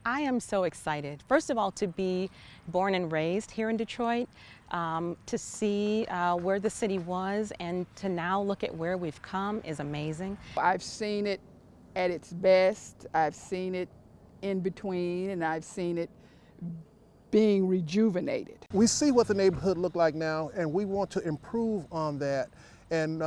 I am so excited. First of all, to be born and raised here in Detroit, to see where the city was and to now look at where we've come is amazing. I've seen it at its best, I've seen it in between, and I've seen it being rejuvenated. We see what the neighborhood look like now, and we want to improve on that. And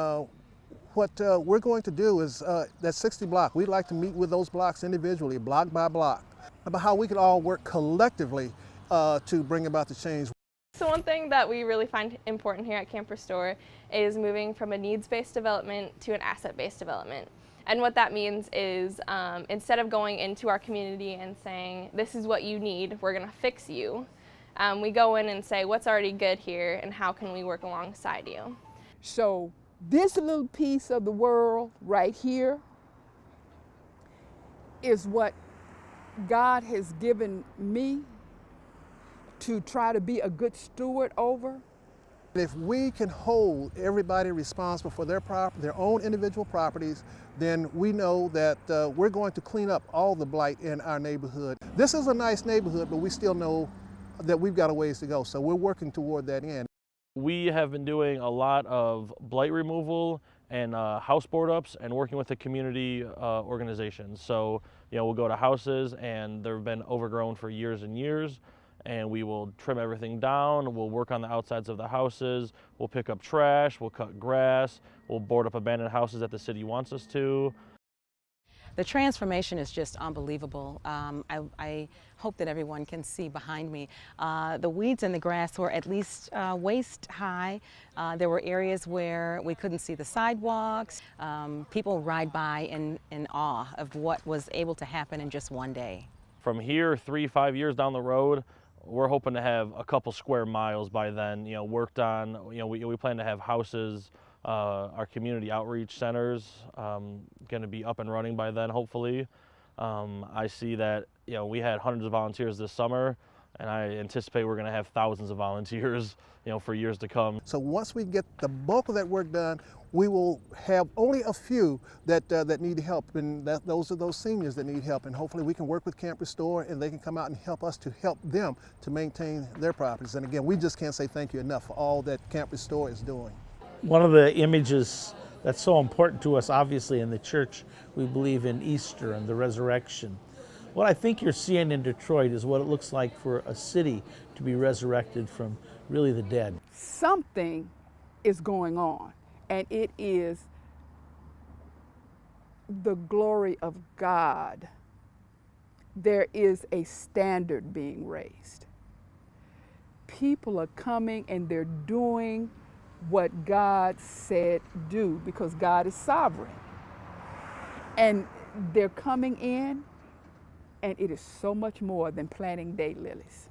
what we're going to do is that 60 block, we'd like to meet with those blocks individually, block by block, about how we can all work collectively to bring about the change. So one thing that we really find important here at Camp Restore is moving from a needs-based development to an asset-based development. And what that means is instead of going into our community and saying, this is what you need, we're going to fix you, we go in and say, what's already good here and how can we work alongside you? So this little piece of the world right here is what God has given me to try to be a good steward over. If we can hold everybody responsible for their own individual properties, then we know that we're going to clean up all the blight in our neighborhood. This is a nice neighborhood, but we still know that we've got a ways to go, so we're working toward that end. We have been doing a lot of blight removal and house board ups and working with the community organizations. So, we'll go to houses and they've been overgrown for years and years, and we will trim everything down. We'll work on the outsides of the houses. We'll pick up trash. We'll cut grass. We'll board up abandoned houses that the city wants us to. The transformation is just unbelievable. I hope that everyone can see behind me. The weeds in the grass were at least waist high. There were areas where we couldn't see the sidewalks. People ride by in awe of what was able to happen in just one day. From here, 3-5 years down the road, we're hoping to have a couple square miles by then, worked on. We plan to have houses, our community outreach centers going to be up and running by then, hopefully. I see that, we had hundreds of volunteers this summer, and I anticipate we're going to have thousands of volunteers, for years to come. So once we get the bulk of that work done, we will have only a few that need help, and those are those seniors that need help. And hopefully we can work with Camp Restore, and they can come out and help us to help them to maintain their properties. And again, we just can't say thank you enough for all that Camp Restore is doing. One of the images that's so important to us, obviously, in the church, we believe in Easter and the resurrection. What I think you're seeing in Detroit is what it looks like for a city to be resurrected from really the dead. Something is going on, and it is the glory of God. There is a standard being raised. People are coming and they're doing what God said do, because God is sovereign. And they're coming in, and it is so much more than planting daylilies.